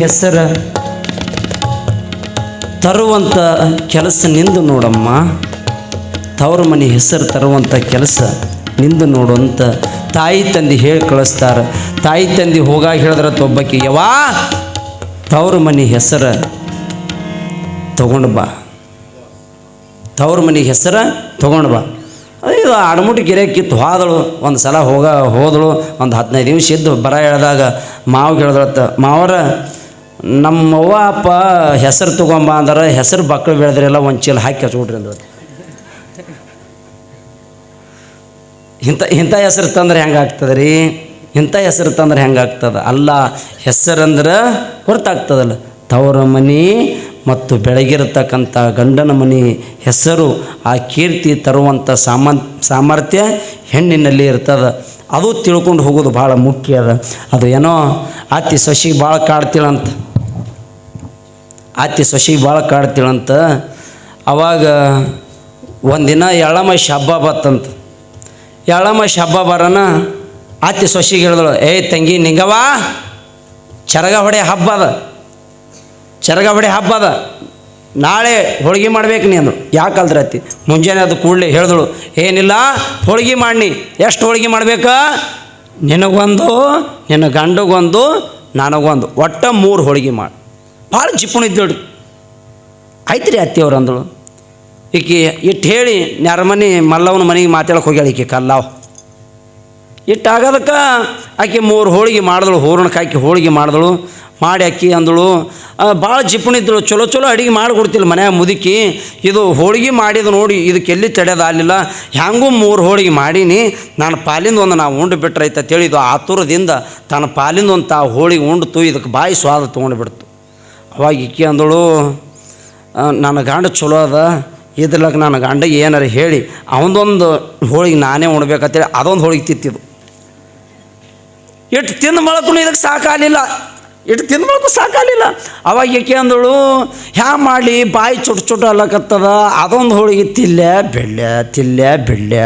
ಹೆಸರು ತರುವಂಥ ಕೆಲಸ ನಿಂದು ನೋಡಮ್ಮ, ತವ್ರ ಮನೆ ಹೆಸರು ತರುವಂಥ ಕೆಲಸ ನಿಂದು ನೋಡು ಅಂತ ತಾಯಿ ತಂದೆ ಹೇಳಿ ಕಳಿಸ್ತಾರೆ. ತಾಯಿ ತಂದೆ ಹೋಗಾಗ ಹೇಳಿದ್ರೆ ಒಬ್ಬಕ್ಕೆ ಯವಾ ತವ್ರ ಮನೆ ಹೆಸರು ತಗೊಂಡು ಬಾ, ತವ್ರ ಮನೆ ಹೆಸರು ತಗೊಂಡು ಬಾ. ಇದು ಆಡಮುಟ್ಟಿ ಗೆರೆ ಕಿತ್ತು ಹೋದಳು. ಒಂದು ಸಲ ಹೋದಳು. ಒಂದು 15 ನಿಮಿಷ ಇದ್ದು ಬರ ಹೇಳಿದಾಗ ಮಾವು ಹೇಳ್ದಳತ್ತ, ಮಾವರ ನಮ್ಮವ್ವ ಅಪ್ಪ ಹೆಸರು ತೊಗೊಂಬ ಅಂದ್ರೆ ಹೆಸರು ಮಕ್ಕಳು ಬೆಳೆದ್ರೆಲ್ಲ ಒಂದು ಚೀಲ ಹಾಕಿ ಹಚ್ಬಿಟ್ರಿ ಅಂದ. ಇಂಥ ಹೆಸರು ತಂದ್ರೆ ಹೆಂಗೆ ಆಗ್ತದೆ ರೀ? ಇಂಥ ಹೆಸರು ತಂದ್ರೆ ಹೆಂಗೆ ಆಗ್ತದೆ? ಅಲ್ಲ, ಹೆಸರಂದ್ರೆ ಹೊರತಾಗ್ತದಲ್ಲ. ತವರ ಮನೆ ಮತ್ತು ಬೆಳಗಿರತಕ್ಕಂಥ ಗಂಡನ ಮನೆ ಹೆಸರು ಆ ಕೀರ್ತಿ ತರುವಂಥ ಸಾಮರ್ಥ್ಯ ಹೆಣ್ಣಿನಲ್ಲಿ ಇರ್ತದೆ. ಅದು ತಿಳ್ಕೊಂಡು ಹೋಗೋದು ಭಾಳ ಮುಖ್ಯ ಅದ. ಅದು ಏನೋ ಅತ್ತಿ ಸೊಸಿಗೆ ಭಾಳ ಕಾಡ್ತೀಳಂತ, ಅತ್ತಿ ಸೊಸಿಗೆ ಭಾಳ ಕಾಡ್ತೀಳಂತ. ಅವಾಗ ಒಂದಿನ ಎಳ್ಳಮಾಸಿ ಹಬ್ಬ ಬತ್ತಂತ. ಎಳ್ಳಮಾಸಿ ಹಬ್ಬ ಬರೋಣ ಅತ್ತಿ ಸೊಸಿಗೆ ಹೇಳಿದಳು, ಏ ತಂಗಿ ನಿಂಗವ ಚರಗ ಹೊಡೆ ಹಬ್ಬ ಅದ, ಚರಗ ಹೊಡೆ ಹಬ್ಬ ಅದ, ನಾಳೆ ಹೋಳಿಗೆ ಮಾಡ್ಬೇಕು ನೀ ಅಂದಳು. ಯಾಕಲ್ದ್ರೆ ಅತ್ತಿ ಮುಂಜಾನೆ ಅದು ಕೂಡಲೇ ಹೇಳಿದಳು, ಏನಿಲ್ಲ ಹೋಳಿಗೆ ಮಾಡಿ. ಎಷ್ಟು ಹೋಳಿಗೆ ಮಾಡ್ಬೇಕಾ? ನಿನಗೊಂದು, ನಿನ್ನ ಗಂಡಗೊಂದು, ನನಗೊಂದು, ಒಟ್ಟು 3 ಹೋಳಿಗೆ ಮಾಡಿ. ಭಾಳ ಜಿಪ್ಪುಣ ಇದ್ದಳು. ಆಯ್ತು ರೀ ಅತ್ತಿಯವ್ರು ಅಂದಳು. ಈಕೆ ಇಟ್ಟು ಹೇಳಿ ಮನೆ ಮಲ್ಲವನ ಮನೆಗೆ ಮಾತಾಡಕ್ಕೆ ಹೋಗ್ಯಾಳ. ಈಕೆ ಕಲ್ಲಾವ್ ಇಟ್ಟಾಗೋದಕ್ಕೆ ಆಕೆ 3 ಹೋಳಿಗೆ ಮಾಡಿದಳು. ಹೂರಣಕ್ಕೆ ಹಾಕಿ ಹೋಳಿಗೆ ಮಾಡಿದಳು. ಮಾಡಿ ಅಕ್ಕಿ ಅಂದಳು. ಭಾಳ ಜಿಪ್ಪುಣಿದ್ದಳು. ಚಲೋ ಚಲೋ ಅಡುಗೆ ಮಾಡಿಕೊಡ್ತಿಲ್ಲ ಮನ್ಯಾಗ ಮುದುಕಿ. ಇದು ಹೋಳಿಗೆ ಮಾಡಿದ್ದು ನೋಡಿ ಇದಕ್ಕೆ ಎಲ್ಲಿ ತಡೆಯೋದು ಆಗಲಿಲ್ಲ. ಹ್ಯಾಂಗೂ 3 ಹೋಳಿಗೆ ಮಾಡೀನಿ, ನಾನು ಪಾಲಿಂದ ಒಂದು ನಾವು ಉಂಡು ಬಿಟ್ರೆ ಐತೆ ತಿಳಿದು ಆತುರದಿಂದ ತನ್ನ ಪಾಲಿಂದ ಒಂದು ಹೋಳಿಗೆ ಉಂಡ್ತು. ಇದಕ್ಕೆ ಬಾಯಿ ಸ್ವಾದ ತೊಗೊಂಡು ಬಿಡ್ತು. ಅವಾಗ ಇಕ್ಕಿ ಅಂದಳು, ನನ್ನ ಗಂಡ ಚಲೋ ಅದ, ಇದ್ರಲಾಗ ನನ್ನ ಗಂಡಗೆ ಏನಾರು ಹೇಳಿ ಅವನದೊಂದು ಹೋಳಿಗೆ ನಾನೇ ಉಣ್ಬೇಕಂತೇಳಿ ಅದೊಂದು ಹೋಳಿಗೆ ತಿತ್ತಿದ್ದು. ಇಟ್ಟು ತಿಂದು ಬಳಕು ಇದಕ್ಕೆ ಸಾಕಾಗಲಿಲ್ಲ, ಇಟ್ಟು ತಿಂದು ಬಳಕು ಸಾಕಾಗಲಿಲ್ಲ. ಅವಾಗ ಏಕೆ ಅಂದಳು, ಹ್ಯಾ ಮಾಡಲಿ ಬಾಯಿ ಚುಟ್ಟು ಅಲ್ಲಕತ್ತದ, ಅದೊಂದು ಹೋಳಿಗೆ ತಿಲ್ಲೆ ಬೆಳ್ಳೆ ತಿಲ್ಲೆ ಬೆಳ್ಳೆ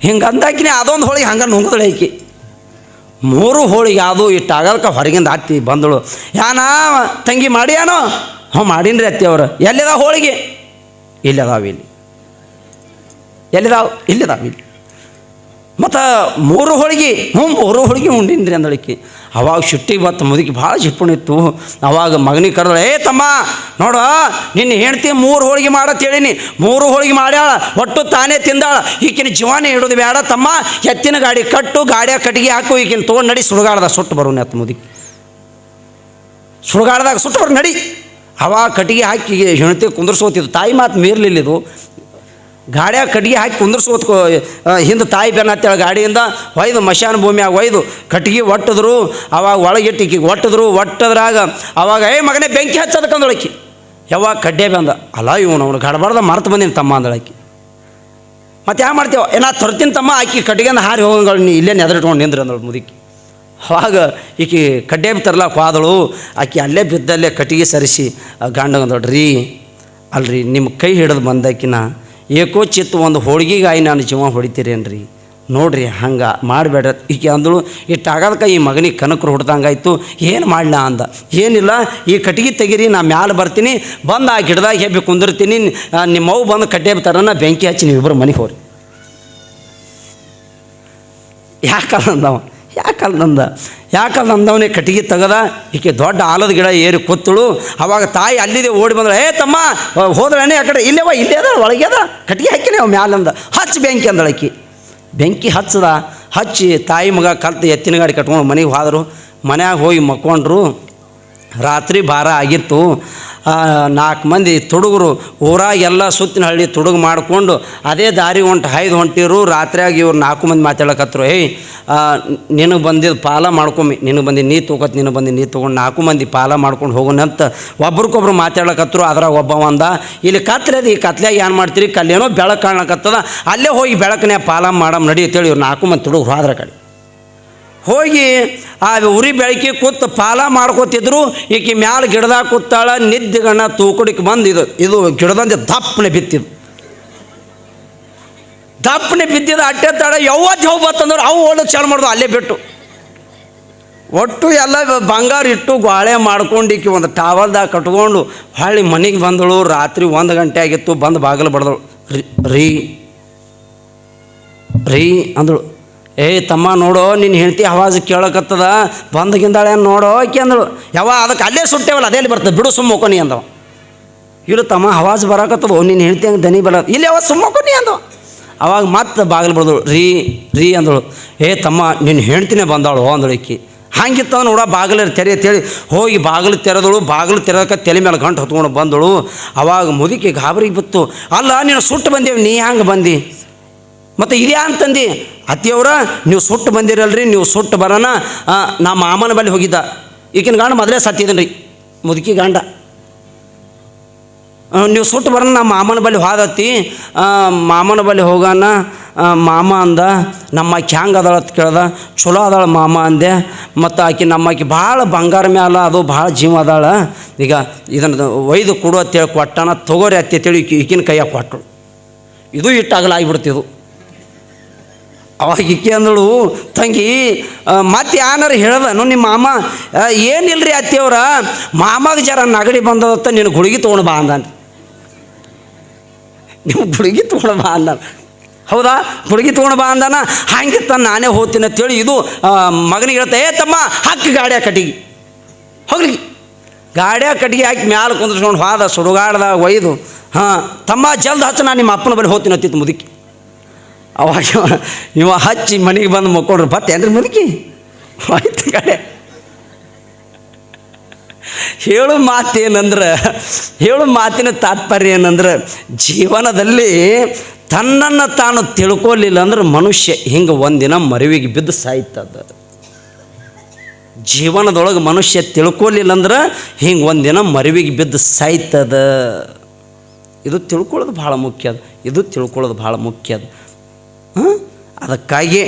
ಹಿಂಗೆ ಅಂದಾಕಿನಿ ಅದೊಂದು ಹೋಳಿಗೆ ಹಂಗೆ ನುಂಗದಳು. ಐಕಿ 3 ಹೋಳಿಗೆ ಅದು ಇಟ್ಟಾಗದಕ್ಕೆ ಹೊರಗಿಂದ ಹತ್ತಿ ಬಂದಳು. ಯಾನಾ ತಂಗಿ ಮಾಡಿ ಏನೋ? ಹ್ಞೂ ಮಾಡೀನಿ ಅತ್ತಿ ಅವರು. ಎಲ್ಲಿದಾವ ಹೋಳಿಗೆ? ಇಲ್ಲದಾವ. ಇಲ್ಲಿ ಎಲ್ಲಿದಾವ? ಇಲ್ಲಿದಾವ ಇಲ್ಲಿ. ಮತ್ತು 3 ಹೋಳಿಗೆ? ಹ್ಞೂ 3 ಹೋಳಿಗೆ ಉಂಡಿನ್ರಿ ಅಂದಳಿಕೆ. ಅವಾಗ ಶುಟ್ಟಿಗೆ ಬತ್ತು ಮುದುಕಿ ಭಾಳ ಜಿಪ್ಪುಣಿತ್ತು. ಅವಾಗ ಮಗನಿಗೆ ಕರೆದಳು, ಏ ತಮ್ಮ ನೋಡು ನಿನ್ನ ಹೆಂಡ್ತಿ 3 ಹೋಳಿಗೆ ಮಾಡತ್ ಹೇಳಿನಿ, 3 ಹೋಳಿಗೆ ಮಾಡ್ಯಾಳ, ಒಟ್ಟು ತಾನೇ ತಿಂದಾಳ. ಈಕಿನ ಜೀವಾನೇ ಇಡೋದು ಬೇಡ ತಮ್ಮ, ಎತ್ತಿನ ಗಾಡಿ ಕಟ್ಟು, ಗಾಡಿಯ ಕಟ್ಟಿಗೆ ಹಾಕು, ಈಕಿನ ತೊಗೊಂಡು ನಡಿ ಸುಡುಗಾಡ್ದಾಗ ಸುಟ್ಟು ಬರೋಣ ಅತ್ತ ಮುದುಕಿ. ಸುಡುಗಾಡ್ದಾಗ ಸುಟ್ಟು ಬರೋ ನಡಿ. ಅವಾಗ ಕಟ್ಟಿಗೆ ಹಾಕಿ ಹೆಣ್ತಿ ಕುಂದ್ರಸೋತಿದ್ದು. ತಾಯಿ ಮಾತು ಮೀರ್ಲಿಲ್ಲಿದು. ಗಾಡಿಯಾಗ ಕಟ್ಟಿಗೆ ಹಾಕಿ ಕುಂದ್ರಸೋತ್ ಹಿಂದೆ ತಾಯಿ ಬೆನ್ನ ಹತ್ತೇಳ ಗಾಡಿಯಿಂದ ಒಯ್ದು ಮಶಾನ ಭೂಮಿಯಾಗ ಒಯ್ದು ಕಟ್ಟಿಗೆ ಒಟ್ಟಿದ್ರು. ಅವಾಗ ಒಳಗಿಟ್ಟು ಈಕಿಗೆ ಒಟ್ಟದ್ರಾಗ ಅವಾಗ ಏ ಮಗನೇ ಬೆಂಕಿ ಹಚ್ಚದಕ್ಕಂದಳಕಿ. ಯಾವಾಗ ಕಡ್ಡೆ ಬಂದ, ಅಲ್ಲ ಅವನು ಗಡಬಾರ್ದ ಮರ್ತು ಬಂದಿನಿ ತಮ್ಮ ಅಂದಳಕಿ. ಮತ್ತು ಯಾವ ಮಾಡ್ತೇವ? ನಾ ತರ್ತೀನಿ ತಮ್ಮ, ಆಕಿ ಕಟ್ಟಿಗೆಂದ ಹಾರಿ ಹೋಗಂಗಳು, ನೀ ಇಲ್ಲೇ ನೆದರಿಟ್ಕೊಂಡು ನಿಂದ್ರಿ ಅಂದಳು ಮುದುಕಿ. ಅವಾಗ ಈಕಿ ಕಡ್ಡೆ ತರ್ಲಾಕ ಹೋದಳು. ಆಕಿ ಅಲ್ಲೇ ಬಿದ್ದಲ್ಲೇ ಕಟ್ಟಿಗೆ ಸರಿಸಿ ಗಂಡಗಂದಳ್ರಿ, ಅಲ್ರಿ ನಿಮ್ಮ ಕೈ ಹಿಡಿದು ಬಂದಾಕಿನ ಏಕೋ ಚಿತ್ತು ಒಂದು ಹೋಳಿಗೆಗಾಯಿ ನಾನು ಜೀವ ಹೊಡಿತೀರೇನ್ರಿ, ನೋಡ್ರಿ ಹಂಗೆ ಮಾಡಬೇಡ ಈಕೆ ಅಂದಳು. ಇಟ್ಟಾಗೋದಕ್ಕೆ ಈ ಮಗನಿಗೆ ಕನಕರು ಹೊಡ್ದಂಗಾಯ್ತು. ಏನು ಮಾಡಲ ಅಂದ. ಏನಿಲ್ಲ, ಈ ಕಟ್ಟಿಗೆ ತೆಗೀರಿ, ನಾ ಮ್ಯಾಲೆ ಬರ್ತೀನಿ, ಬಂದು ಆ ಗಿಡದಾಗ ಹೆಬ್ಬಿ ಕುಂದಿರ್ತೀನಿ, ನಿಮ್ಮವು ಬಂದು ಕಡ್ಡೆ ತರನ ಬೆಂಕಿ ಹಚ್ಚಿ ನೀವಿಬ್ಬರು ಮನೆಗೆ ಹೋರಿ. ಯಾಕಂದವನೇ ಕಟ್ಟಿಗೆ ತೆಗದ. ಈಕೆ ದೊಡ್ಡ ಆಲದ ಗಿಡ ಏರಿ ಕೂತಳು. ಅವಾಗ ತಾಯಿ ಅಲ್ಲಿದೆ ಓಡಿ ಬಂದಳು. ಏ ತಮ್ಮ ಹೋದ್ರೇ ಆ ಕಡೆ, ಇಲ್ಲೇವ ಇಲ್ಲೇ ಅದ ಒಳಗೆ ಅದ ಕಟ್ಟಿಗೆ ಹಾಕಿನಿ ಅವ ಮ್ಯಾಲಂದ, ಹಚ್ಚಿ ಬೆಂಕಿ ಅಂದಳಕಿ. ಬೆಂಕಿ ಹಚ್ಚಿ ತಾಯಿ ಮಗ ಕಲ್ತು ಎತ್ತಿನ ಗಾಡಿ ಕಟ್ಕೊಂಡು ಮನೆಗೆ ಹೋದರು. ಮನ್ಯಾಗ ಹೋಗಿ ಮಕ್ಕೊಂಡ್ರು. ರಾತ್ರಿ ಭಾರ ಆಗಿತ್ತು. 4 ಮಂದಿ ತುಡುಗರು ಊರಾಗೆಲ್ಲ ಸುತ್ತಿನ ಹಳ್ಳಿ ತುಡುಗು ಮಾಡಿಕೊಂಡು ಅದೇ ದಾರಿ ಹಾಯ್ದು ಹೊಂಟಿರು. ರಾತ್ರಿಯಾಗಿ ಇವ್ರು 4 ಮಂದಿ ಮಾತಾಡಕತ್ತರು. ಏಯ್ ನಿನಗೆ ಬಂದಿದ್ದು ಪಾಲ ಮಾಡ್ಕೊಂಬಿ, ನಿನಗೆ ಬಂದು ನೀ ತೊಗೊತ್, ನಿನಗೆ ಬಂದು ನೀ ತೊಗೊಂಡು 4 ಮಂದಿ ಪಾಲ ಮಾಡ್ಕೊಂಡು ಹೋಗೋಣಂತ ಒಬ್ರಿಗೊಬ್ರು ಮಾತಾಡಕತ್ತರು. ಅದ್ರಾಗ ಒಬ್ಬ ಅಂದ, ಇಲ್ಲಿ ಕತ್ಲೆ ಅದು, ಈ ಕತ್ಲೆಯಾಗ ಏನು ಮಾಡ್ತೀರಿ, ಕಲ್ಲೇನೋ ಬೆಳಕು ಕಾಣಕತ್ತದ, ಅಲ್ಲೇ ಹೋಗಿ ಬೆಳಕನ್ನೇ ಪಾಲ ಮಾಡಮ್ ನಡಿ ಅಂತೇಳಿ ಇವ್ರು 4 ಮಂದಿ ತುಡುಗರು ಹೋದ್ರ ಕಡೆ ಹೋಗಿ ಆ ಉರಿ ಬೆಳಕಿ ಕೂತು ಪಾಲ ಮಾಡ್ಕೋತಿದ್ರು. ಈಕೆ ಮ್ಯಾಲ ಗಿಡದಾಗ ಕೂತಾಳ. ನಿದ್ದೆಗಣ್ಣ ತೂಕಡಿಗೆ ಬಂದು ಇದು ಗಿಡದಂತೆ ದಪ್ಪನೆ ಬಿತ್ತಿದ್ದು. ದಪ್ಪನೆ ಬಿದ್ದಿದ್ದು ಅಟ್ಟೆ ತಾಳ ಯಾವತ್ತು ಹೋಗಿ ಬತ್ತಂದ್ರೆ ಅವು ಓಡೋದು ಚಾಲು ಮಾಡೋದು. ಅಲ್ಲೇ ಬಿಟ್ಟು ಒಟ್ಟು ಎಲ್ಲ ಬಂಗಾರ ಇಟ್ಟು ಗೋಳೆ ಮಾಡ್ಕೊಂಡಿಕ್ಕಿ ಒಂದು ಟಾವಲ್ದಾಗ ಕಟ್ಕೊಂಡು ಹೊಳ್ಳಿ ಮನೆಗೆ ಬಂದಳು. ರಾತ್ರಿ 1 ಗಂಟೆ ಆಗಿತ್ತು. ಬಂದು ಬಾಗಿಲು ಬಡ್ದಳು. ರೀ ರೀ ಅಂದಳು. ಏ ತಮ್ಮ ನೋಡೋ ನಿನ್ನ ಹೆಂಡತಿ ಆವಾಜ್ ಕೇಳಕತ್ತದ, ಬಂದಗಿಂದಾಳೆ ನೋಡೋ ಆಕೆ ಅಂದಳು. ಅದಕ್ಕೆ ಅಲ್ಲೇ ಸುಟ್ಟೇವಲ್ಲ ಅದೇ ಬರ್ತದೆ ಬಿಡು ಸುಮ್ಮಕೊನಿ ಅಂದವ. ಇಲ್ಲ ತಮ್ಮ ಆವಾಜ್ ಬರಾಕತ್ತದ, ನಿನ್ನ ಹೆಂಡತಿ ಹಂಗೆ ದನಿ ಬರ ಇಲ್ಲಿ ಸುಮ್ಮಕೊನಿ ಅಂದವ. ಅವಾಗ ಮತ್ತೆ ಬಾಗಿಲು ಬಡ್ದಳು. ರೀ ರೀ ಅಂದಳು. ಏ ತಮ್ಮ ನಿನ್ನ ಹೆಂಡ್ತಿನೇ ಬಂದಾಳು ಅಂದಳು ಈಕಿ. ಹಂಗಿತ್ತವ ನೋಡ ಬಾಗಿಲು ತೆರೆ ಅಂತೇಳಿ ಹೋಗಿ ಬಾಗಿಲು ತೆರೆದಳು. ಬಾಗಿಲು ತೆರೆದಕ್ಕೆ ತಲೆ ಮೇಲೆ ಗಂಟು ಹೊತ್ಕೊಂಡು ಬಂದಳು. ಅವಾಗ ಮುದುಕಿ ಗಾಬರಿಗೆ ಬಿತ್ತು. ಅಲ್ಲ ನೀನು ಸುಟ್ಟು ಬಂದೇವು, ನೀ ಹಂಗೆ ಬಂದು ಮತ್ತು ಇದ್ಯಾ ಅಂತಂದು. ಅತ್ತಿಯವ್ರ ನೀವು ಸುಟ್ಟು ಬಂದಿರಲ್ರಿ, ನೀವು ಸುಟ್ಟು ಬರೋಣ ನಾ ಮಾಮನ ಬಳಿ ಹೋಗಿದ್ದ. ಈಗಿನ ಗಂಡ ಮೊದಲೇ ಸತ್ತಿದ್ದೀನಿ ರೀ, ಮುದುಕಿ ಗಂಡ. ನೀವು ಸುಟ್ಟು ಬರೋಣ ನಮ್ಮ ಮಾಮನ ಬಳಿ ಹೋದತ್ತಿ. ಮಾಮನ ಬಳಿ ಹೋಗೋಣ. ಮಾಮ ಅಂದ ನಮ್ಮಕ್ಕಿ ಹ್ಯಾಂಗೆ ಅದಾಳ ಅಂತ ಕೇಳ್ದ. ಚಲೋ ಅದಾಳ ಮಾಮ ಅಂದೆ. ಮತ್ತು ಆಕೆ ನಮ್ಮಕ್ಕಿ ಭಾಳ ಬಂಗಾರ ಮ್ಯಾಲ ಅದು ಭಾಳ ಜೀವ ಅದಾಳ. ಈಗ ಇದನ್ನು ಒಯ್ದು ಕೊಡು ಅಂತೇಳಿ ಕೊಟ್ಟಣ. ತಗೋರಿ ಅತ್ತಿ ಅಂತೇಳಿ ಈಕಿನ ಕೈಯಾಗ ಕೊಟ್ಟಳು. ಇದು ಇಟ್ಟಾಗಲಾಗಿಬಿಡ್ತಿದು. ಅವಾಗ ಈಕೆ ಅಂದಳು, ತಂಗಿ ಮತ್ತೆ ಏನಾರು ಹೇಳ್ದನು ನಿಮ್ಮ ಮಾಮ? ಏನಿಲ್ರಿ ಅತ್ತಿಯವ್ರ, ಮಾಮಾಗ ಜರ ನಗಡಿ ಬಂದದತ್ತ, ನೀನು ಗುಳಿಗೆ ತೊಗೊಂಡು ಬಾ ಅಂದ. ನೀವು ಗುಳಿಗೆ ತೊಗೊಂಡು ಬಾ ಅಂದ. ಹೌದಾ, ಗುಳಿಗೆ ತೊಗೊಂಡು ಬಾ ಅಂದಾನ. ಹಂಗಿತ್ತ ನಾನೇ ಹೋಗ್ತೀನಿ ಅಂತೇಳಿ ಇದು ಮಗನಿಗೆ ಹೇಳ್ತಾ, ಏ ತಮ್ಮ ಹಾಕಿ ಗಾಡಿಯ ಕಟ್ಟಿಗೆ ಹೋಗ್ಲಿ. ಗಾಡಿಯ ಕಟ್ಟಿಗೆ ಹಾಕಿ ಮ್ಯಾಲೆ ಕುಂದ್ರಿಸ್ಕೊಂಡು ಹೋದ. ಸುಡುಗಾಡ್ದಾಗ ಒಯ್ದು ತಮ್ಮ ಜಲ್ದಿ ಹಚ್ಚ, ನಾನು ನಿಮ್ಮ ಅಪ್ಪನ ಬಳಿ ಹೋಗ್ತೀನಿ ಅಂತಿತ್ತು ಮುದುಕಿ. ಅವಾಗ ಇವ ಹಚ್ಚಿ ಮನೆಗೆ ಬಂದು ಮಕ್ಕೊಡ್ರಿ ಬತ್ತೇನ್ರಿ ಮುದುಕಿ ಆಯ್ತು ಕಡೆ. ಹೇಳು ಮಾತಿನ ತಾತ್ಪರ್ಯ ಏನಂದ್ರೆ, ಜೀವನದಲ್ಲಿ ತನ್ನನ್ನು ತಾನು ತಿಳ್ಕೊಲಿಲ್ಲ ಅಂದ್ರೆ ಮನುಷ್ಯ ಹಿಂಗೆ ಒಂದಿನ ಮರುವಿಗೆ ಬಿದ್ದು ಸಾಯ್ತದ. ಜೀವನದೊಳಗೆ ಮನುಷ್ಯ ತಿಳ್ಕೊಲಿಲ್ಲ ಅಂದ್ರೆ ಹಿಂಗೆ ಒಂದಿನ ಮರುವಿಗೆ ಬಿದ್ದು ಸಾಯ್ತದ. ಇದು ತಿಳ್ಕೊಳ್ಳೋದು ಭಾಳ ಮುಖ್ಯ. ಇದು ತಿಳ್ಕೊಳ್ಳೋದು ಭಾಳ ಮುಖ್ಯ. ಅದಕ್ಕಾಗಿ